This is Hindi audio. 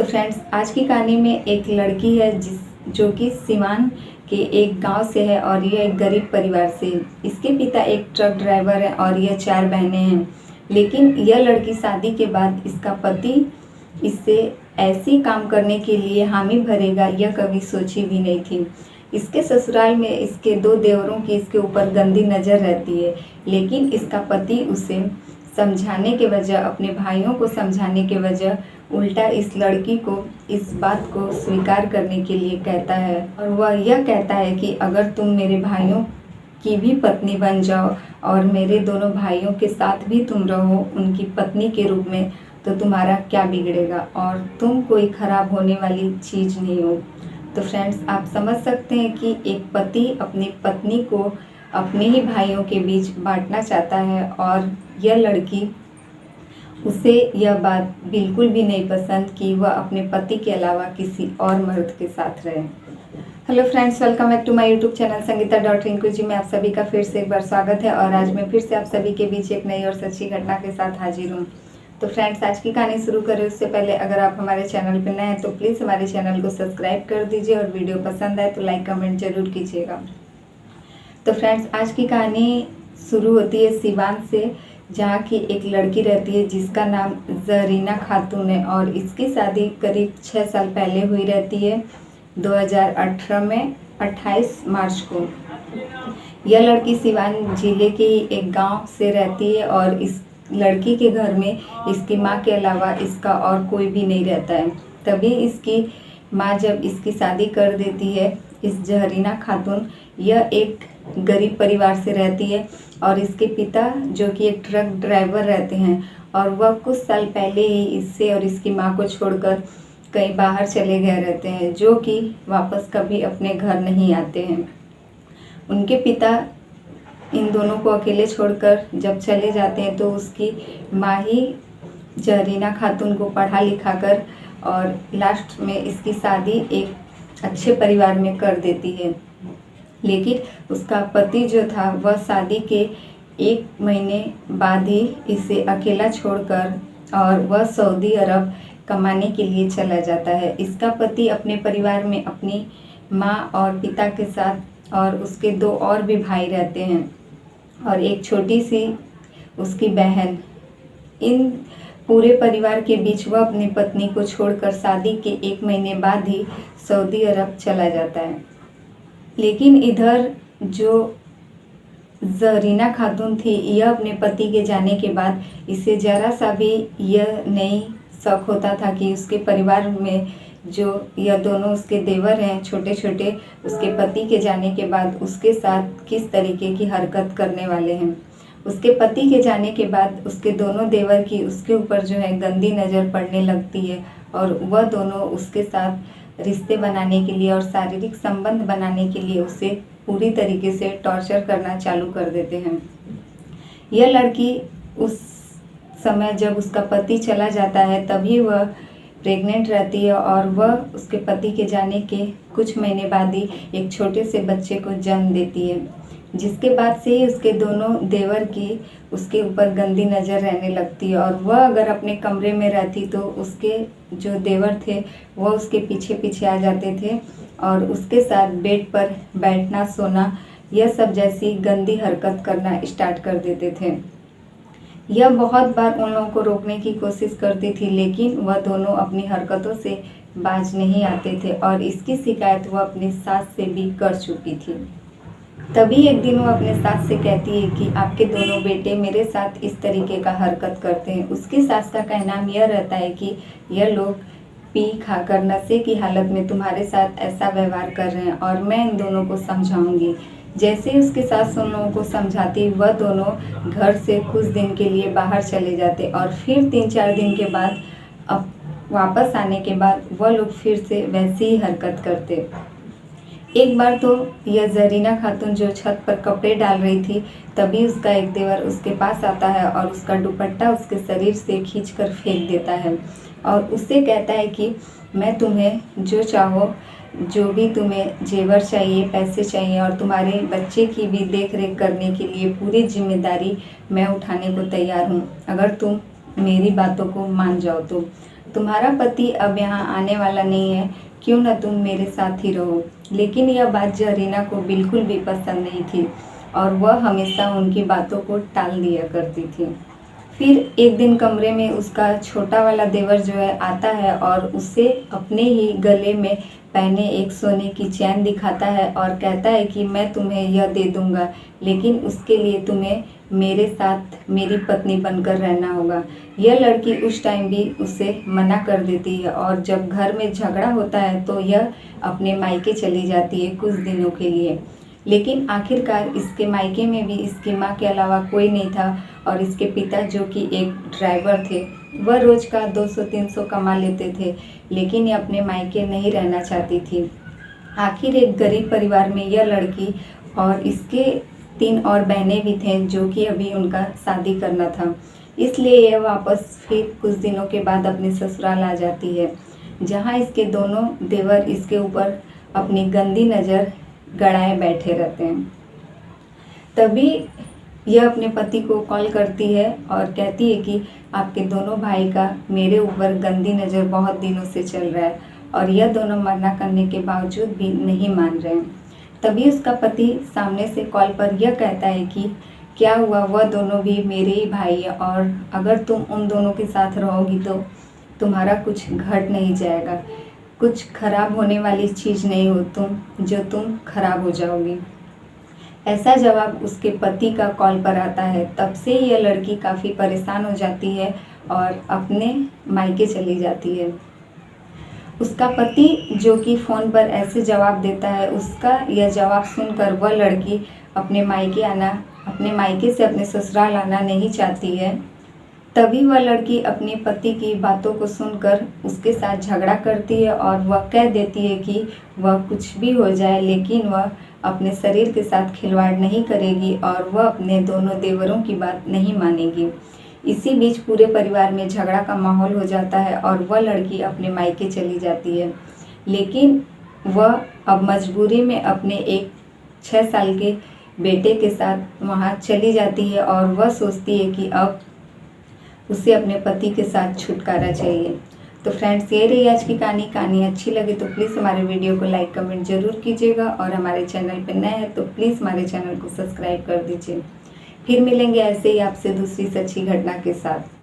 तो फ्रेंड्स, आज की कहानी में एक लड़की है जो कि सिवान के एक गांव से है और यह एक गरीब परिवार से। इसके पिता एक ट्रक ड्राइवर है और यह 4 बहनें हैं। लेकिन यह लड़की शादी के बाद इसका पति इससे ऐसी काम करने के लिए हामी भरेगा यह कभी सोची भी नहीं थी। इसके ससुराल में इसके 2 देवरों की इसके ऊपर गंदी नज़र रहती है, लेकिन इसका पति उसे समझाने के वजह, अपने भाइयों को समझाने के वजह उल्टा इस लड़की को इस बात को स्वीकार करने के लिए कहता है। और वह यह कहता है कि अगर तुम मेरे भाइयों की भी पत्नी बन जाओ और मेरे दोनों भाइयों के साथ भी तुम रहो उनकी पत्नी के रूप में, तो तुम्हारा क्या बिगड़ेगा और तुम कोई खराब होने वाली चीज़ नहीं हो। तो फ्रेंड्स, आप समझ सकते हैं कि एक पति अपनी पत्नी को अपने ही भाइयों के बीच बांटना चाहता है और यह लड़की उसे यह बात बिल्कुल भी नहीं पसंद कि वह अपने पति के अलावा किसी और मर्द के साथ रहे। Hello friends, welcome back to my YouTube channel Sangeeta .Rinku ji में आप सभी का फिर से एक बार स्वागत है। और आज मैं फिर से आप सभी के बीच एक नई और सच्ची घटना के साथ हाजिर हूँ। तो फ्रेंड्स, आज की कहानी शुरू करें उससे पहले अगर आप हमारे चैनल पर नए हैं तो प्लीज़ हमारे चैनल को सब्सक्राइब कर दीजिए और वीडियो पसंद आए तो लाइक कमेंट जरूर कीजिएगा। तो फ्रेंड्स, आज की कहानी शुरू होती है सिवान से, जहाँ की एक लड़की रहती है जिसका नाम जरीना खातून है और इसकी शादी करीब 6 साल पहले हुई रहती है, 2018 में 28 मार्च को। यह लड़की सिवान जिले के एक गांव से रहती है और इस लड़की के घर में इसकी माँ के अलावा इसका और कोई भी नहीं रहता है। तभी इसकी माँ जब इसकी शादी कर देती है, इस जहरीना खातून, यह एक गरीब परिवार से रहती है और इसके पिता जो कि एक ट्रक ड्राइवर रहते हैं और वह कुछ साल पहले ही इससे और इसकी माँ को छोड़कर कहीं बाहर चले गए रहते हैं, जो कि वापस कभी अपने घर नहीं आते हैं। उनके पिता इन दोनों को अकेले छोड़कर जब चले जाते हैं तो उसकी माँ ही जहरीना खातून को पढ़ा लिखा कर और लास्ट में इसकी शादी एक अच्छे परिवार में कर देती है। लेकिन उसका पति जो था वह शादी के 1 महीने बाद ही इसे अकेला छोड़कर और वह सऊदी अरब कमाने के लिए चला जाता है। इसका पति अपने परिवार में अपनी माँ और पिता के साथ और उसके 2 और भी भाई रहते हैं और एक छोटी सी उसकी बहन। इन पूरे परिवार के बीच वह अपनी पत्नी को छोड़कर शादी के 1 महीने बाद ही सऊदी अरब चला जाता है। लेकिन इधर जो जरीना खातून थी, यह अपने पति के जाने के बाद इसे ज़रा सा भी यह नहीं शक होता था कि उसके परिवार में जो यह दोनों उसके देवर हैं छोटे छोटे, उसके पति के जाने के बाद उसके साथ किस तरीके की हरकत करने वाले हैं। उसके पति के जाने के बाद उसके दोनों देवर की उसके ऊपर जो है गंदी नज़र पड़ने लगती है और वह दोनों उसके साथ रिश्ते बनाने के लिए और शारीरिक संबंध बनाने के लिए उसे पूरी तरीके से टॉर्चर करना चालू कर देते हैं। यह लड़की उस समय जब उसका पति चला जाता है तभी वह प्रेग्नेंट रहती है और वह उसके पति के जाने के कुछ महीने बाद ही एक छोटे से बच्चे को जन्म देती है, जिसके बाद से ही उसके दोनों देवर की उसके ऊपर गंदी नज़र रहने लगती है। और वह अगर अपने कमरे में रहती तो उसके जो देवर थे वह उसके पीछे पीछे आ जाते थे और उसके साथ बेड पर बैठना, सोना, यह सब जैसी गंदी हरकत करना स्टार्ट कर देते थे। यह बहुत बार उन लोगों को रोकने की कोशिश करती थी, लेकिन वह दोनों अपनी हरकतों से बाज नहीं आते थे और इसकी शिकायत वह अपनी सास से भी कर चुकी थी। तभी एक दिन वो अपने सास से कहती है कि आपके दोनों बेटे मेरे साथ इस तरीके का हरकत करते हैं। उसकी सास का कहना यह रहता है कि यह लोग पी खाकर नशे की हालत में तुम्हारे साथ ऐसा व्यवहार कर रहे हैं और मैं इन दोनों को समझाऊंगी। जैसे ही उसकी सास उन लोगों को समझाती, वह दोनों घर से कुछ दिन के लिए बाहर चले जाते और फिर 3-4 दिन के बाद अब वापस आने के बाद वह लोग फिर से वैसी ही हरकत करते। एक बार तो यह जरीना खातून जो छत पर कपड़े डाल रही थी, तभी उसका एक देवर उसके पास आता है और उसका दुपट्टा उसके शरीर से खींचकर फेंक देता है और उससे कहता है कि मैं तुम्हें जो चाहो, जो भी तुम्हें जेवर चाहिए, पैसे चाहिए और तुम्हारे बच्चे की भी देख रेख करने के लिए पूरी जिम्मेदारी मैं उठाने को तैयार हूँ, अगर तुम मेरी बातों को मान जाओ तो। तुम्हारा पति अब यहाँ आने वाला नहीं है, क्यों न तुम मेरे साथ ही रहो। लेकिन यह बात जरीना को बिल्कुल भी पसंद नहीं थी और वह हमेशा उनकी बातों को टाल दिया करती थी। फिर एक दिन कमरे में उसका छोटा वाला देवर जो है आता है और उसे अपने ही गले में पहने एक सोने की चैन दिखाता है और कहता है कि मैं तुम्हें यह दे दूंगा, लेकिन उसके लिए तुम्हें मेरे साथ मेरी पत्नी बनकर रहना होगा। यह लड़की उस टाइम भी उसे मना कर देती है और जब घर में झगड़ा होता है तो यह अपने मायके चली जाती है कुछ दिनों के लिए। लेकिन आखिरकार इसके मायके में भी इसकी माँ के अलावा कोई नहीं था और इसके पिता जो कि एक ड्राइवर थे, वह रोज का 200-300 कमा लेते थे, लेकिन ये अपने मायके नहीं रहना चाहती थी। आखिर एक गरीब परिवार में यह लड़की और इसके 3 और बहनें भी थे जो कि अभी उनका शादी करना था, इसलिए यह वापस फिर कुछ दिनों के बाद अपने ससुराल आ जाती है, जहाँ इसके दोनों देवर इसके ऊपर अपनी गंदी नज़र गड़ाए बैठे रहते हैं। तभी यह अपने पति को कॉल करती है और कहती है कि आपके दोनों भाई का मेरे ऊपर गंदी नज़र बहुत दिनों से चल रहा है और यह दोनों मना करने के बावजूद भी नहीं मान रहे हैं। तभी उसका पति सामने से कॉल पर यह कहता है कि क्या हुआ, वह दोनों भी मेरे ही भाई है और अगर तुम उन दोनों के साथ रहोगी तो तुम्हारा कुछ घट नहीं जाएगा, कुछ खराब होने वाली चीज़ नहीं हो तुम जो तुम खराब हो जाओगी। ऐसा जवाब उसके पति का कॉल पर आता है। तब से यह लड़की काफ़ी परेशान हो जाती है और अपने मायके चली जाती है। उसका पति जो कि फ़ोन पर ऐसे जवाब देता है, उसका यह जवाब सुनकर वह लड़की अपने मायके से अपने ससुराल आना नहीं चाहती है। तभी वह लड़की अपने पति की बातों को सुनकर उसके साथ झगड़ा करती है और वह कह देती है कि वह कुछ भी हो जाए लेकिन वह अपने शरीर के साथ खिलवाड़ नहीं करेगी और वह अपने दोनों देवरों की बात नहीं मानेगी। इसी बीच पूरे परिवार में झगड़ा का माहौल हो जाता है और वह लड़की अपने मायके चली जाती है, लेकिन वह अब मजबूरी में अपने एक 6 साल के बेटे के साथ वहाँ चली जाती है और वह सोचती है कि अब उसे अपने पति के साथ छुटकारा चाहिए। तो फ्रेंड्स, ये रही आज की कहानी अच्छी लगी तो प्लीज़ हमारे वीडियो को लाइक कमेंट जरूर कीजिएगा और हमारे चैनल पर नए हैं तो प्लीज़ हमारे चैनल को सब्सक्राइब कर दीजिए। फिर मिलेंगे ऐसे ही आपसे दूसरी सच्ची घटना के साथ।